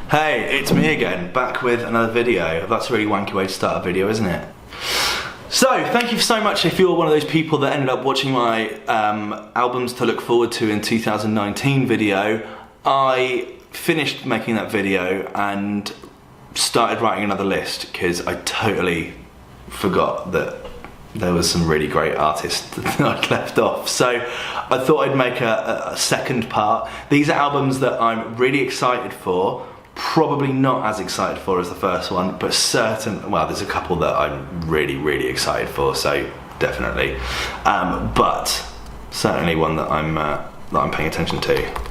Hey, it's me again, back with another video. That's a really wanky way to start a video, isn't it? So, thank you so much if you're one of those people that ended up watching my albums to look forward to in 2019 video. I finished making that video and started writing another list because I totally forgot that there was some really great artists that I'd left off. So I thought I'd make a second part. These are albums that I'm really excited for. Probably not as excited for as the first one, but well, there's a couple that I'm really excited for, so definitely. But certainly one that I'm paying attention to.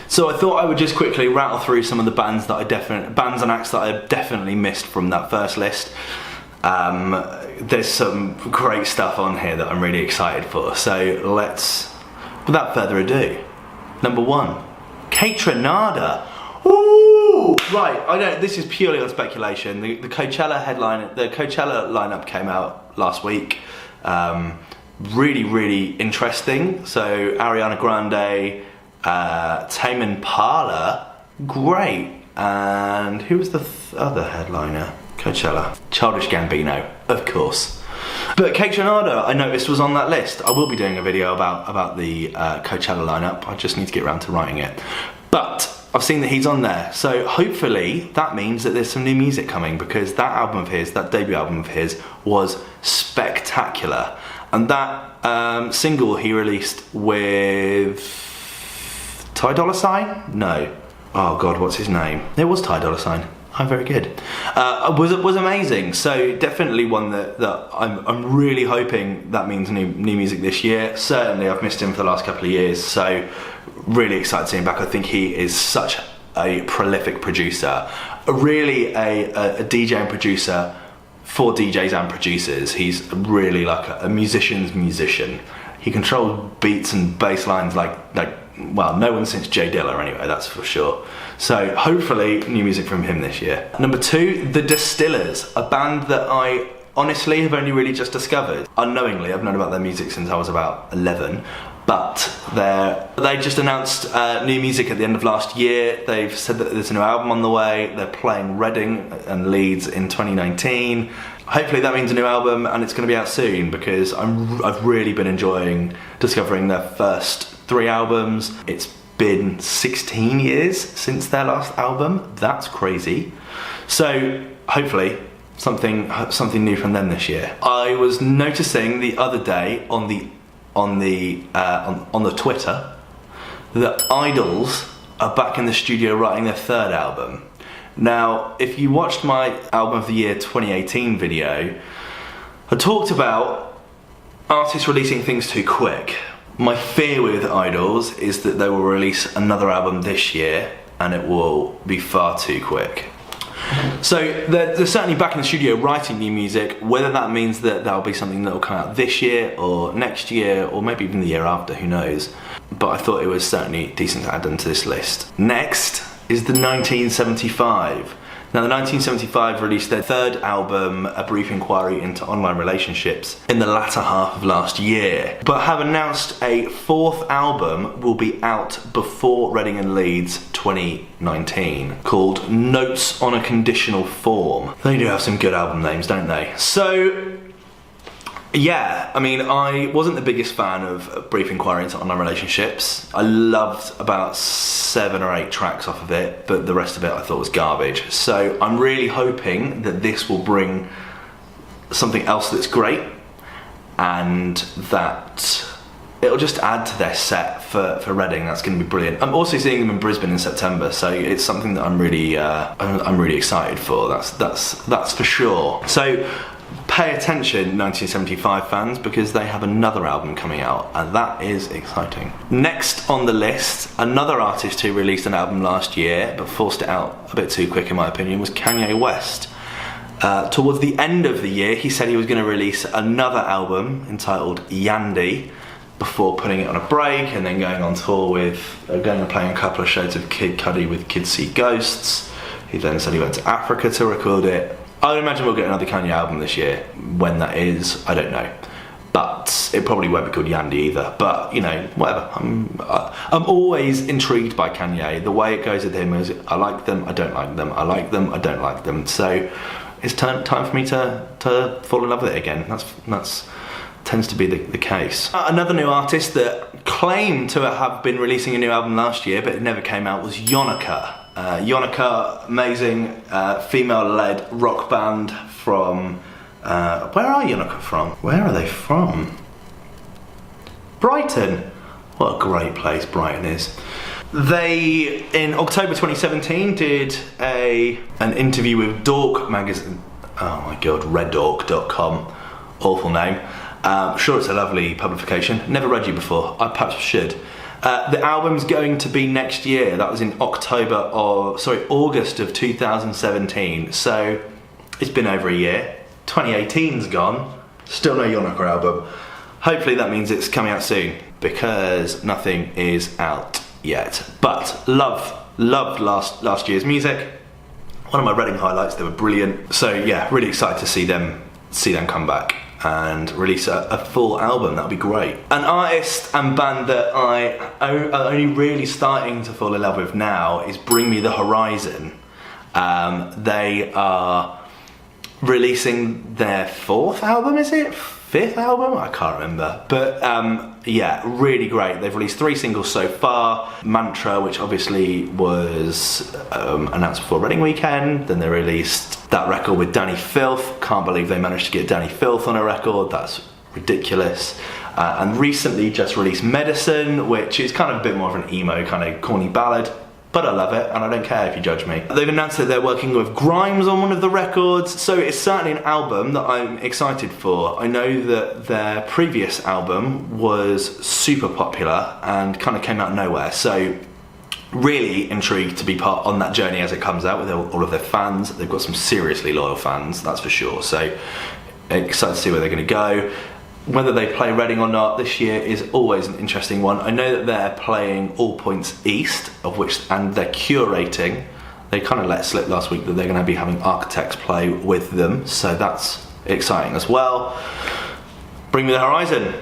So I thought I would just quickly rattle through some of the bands and acts that I definitely missed from that first list. There's some great stuff on here that I'm really excited for. So let's, without further ado, number 1, Kaytranada. Ooh! Right, I know this is purely on speculation. The Coachella lineup came out last week. Really interesting. So Ariana Grande, Tame Impala, great. And who was the other headliner? Coachella. Childish Gambino, of course. But Kaytranada, I noticed, was on that list. I will be doing a video about the Coachella lineup. I just need to get around to writing it. But I've seen that he's on there, so hopefully that means that there's some new music coming, because that album of his, that debut album of his, was spectacular. And that single he released with Ty Dolla $ign? No. Oh God, what's his name? It was Ty Dolla $ign. I'm very good. Was amazing. So definitely one that I'm really hoping that means new music this year. Certainly I've missed him for the last couple of years, so really excited to see him back. I think he is such a prolific producer, really a DJ and producer for DJs and producers. He's really like a musician's musician. He controls beats and bass lines like well, no one since Jay Dilla anyway, that's for sure. So hopefully new music from him this year. Number 2, The Distillers, a band that I honestly have only really just discovered. Unknowingly, I've known about their music since I was about 11, but they just announced new music at the end of last year. They've said that there's a new album on the way. They're playing Reading and Leeds in 2019. Hopefully that means a new album and it's going to be out soon, because I've really been enjoying discovering their first 3 albums. It's been 16 years since their last album. That's crazy. So hopefully something new from them this year. I was noticing the other day on the Twitter that Idles are back in the studio writing their 3rd album. Now, if you watched my album of the year 2018 video, I talked about artists releasing things too quick. My fear with Idles is that they will release another album this year and it will be far too quick. So they're certainly back in the studio writing new music. Whether that means that that'll be something that will come out this year or next year or maybe even the year after, who knows. But I thought it was certainly decent to add them to this list. Next is the 1975. Now, the 1975 released their 3rd album, A Brief Inquiry into Online Relationships, in the latter half of last year, but have announced a 4th album will be out before Reading and Leeds 2019, called Notes on a Conditional Form. They do have some good album names, don't they? So, yeah, I mean, I wasn't the biggest fan of A Brief Inquiry into Online Relationships. I loved about 7 or 8 tracks off of it, but the rest of it I thought was garbage. So I'm really hoping that this will bring something else that's great, and that it'll just add to their set for Reading. That's going to be brilliant. I'm also seeing them in Brisbane in September, so it's something that I'm really excited for. That's for sure. So pay attention, 1975 fans, because they have another album coming out, and that is exciting. Next on the list, another artist who released an album last year but forced it out a bit too quick in my opinion, was Kanye West. Towards the end of the year, he said he was going to release another album entitled Yandy, before putting it on a break and then going on tour with, going and playing a couple of shows of Kid Cudi with Kids See Ghosts. He then said he went to Africa to record it. I would imagine we'll get another Kanye album this year. When that is, I don't know. but it probably won't be called Yandy either. But you know, whatever. I'm always intrigued by Kanye. The way it goes with him is, I like them, I don't like them, I like them, I don't like them. So it's time for me to fall in love with it again. That's tends to be the case. Another new artist that claimed to have been releasing a new album last year, but it never came out, was Yonica. Yonica, amazing female-led rock band from. Where are Yonica from? Where are they from? Brighton. What a great place Brighton is. They, in October 2017, did an interview with Dork magazine. Oh my god, reddork.com. Awful name. Sure, it's a lovely publication. Never read you before. I perhaps should. The album's going to be next year. That was in August of 2017. So it's been over a year. 2018's gone, still no Yonica album. Hopefully that means it's coming out soon, because nothing is out yet. But loved last year's music. One of my Reading highlights, they were brilliant. So yeah, really excited to see them come back and release a full album. That would be great. An artist and band that I am only really starting to fall in love with now is Bring Me the Horizon. They are releasing their 4th album, is it? 5th album? I can't remember. But yeah, really great. They've released 3 singles so far. Mantra, which obviously was announced before Reading Weekend. Then they released that record with Danny Filth. Can't believe they managed to get Danny Filth on a record. That's ridiculous. And recently just released Medicine, which is kind of a bit more of an emo, kind of corny ballad. But I love it, and I don't care if you judge me. They've announced that they're working with Grimes on one of the records, so it's certainly an album that I'm excited for. I know that their previous album was super popular and kind of came out of nowhere, so really intrigued to be part on that journey as it comes out with all of their fans. They've got some seriously loyal fans, that's for sure, so excited to see where they're going to go. Whether they play Reading or not this year is always an interesting one. I know that they're playing All Points East, and they're curating. They kind of let slip last week that they're going to be having Architects play with them, so that's exciting as well. Bring Me the Horizon.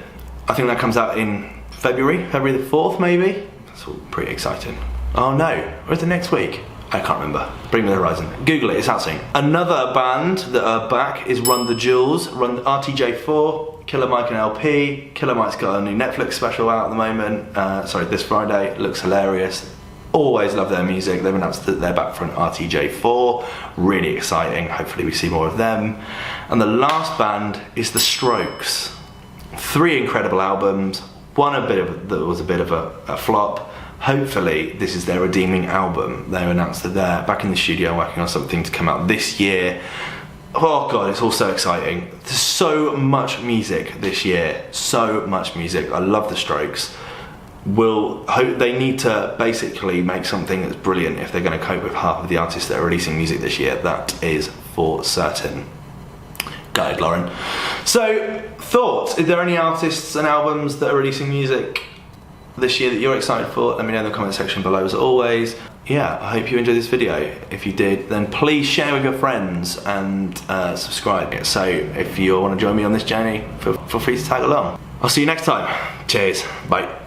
I think that comes out in February the 4th maybe. That's all pretty exciting. Oh no, or is it next week? I can't remember. Bring Me the Horizon. Google it, it's out soon. Another band that are back is Run the Jewels. RTJ4. Killer Mike and LP. Killer Mike's got a new Netflix special out at the moment. This Friday. It looks hilarious. Always love their music. They've announced that they're back for an RTJ4. Really exciting. Hopefully we see more of them. And the last band is The Strokes. 3 incredible albums. One that was a bit of a flop. Hopefully this is their redeeming album. They announced that they're back in the studio working on something to come out this year. Oh god, it's all so exciting. There's so much music this year. So much music. I love The Strokes. They need to basically make something that's brilliant if they're going to cope with half of the artists that are releasing music this year. That is for certain. Go ahead, Lauren. So, thoughts? Is there any artists and albums that are releasing music this year that you're excited for? Let me know in the comment section below as always. Yeah, I hope you enjoyed this video. If you did, then please share with your friends and subscribe. So if you want to join me on this journey, feel free to tag along. I'll see you next time. Cheers. Bye.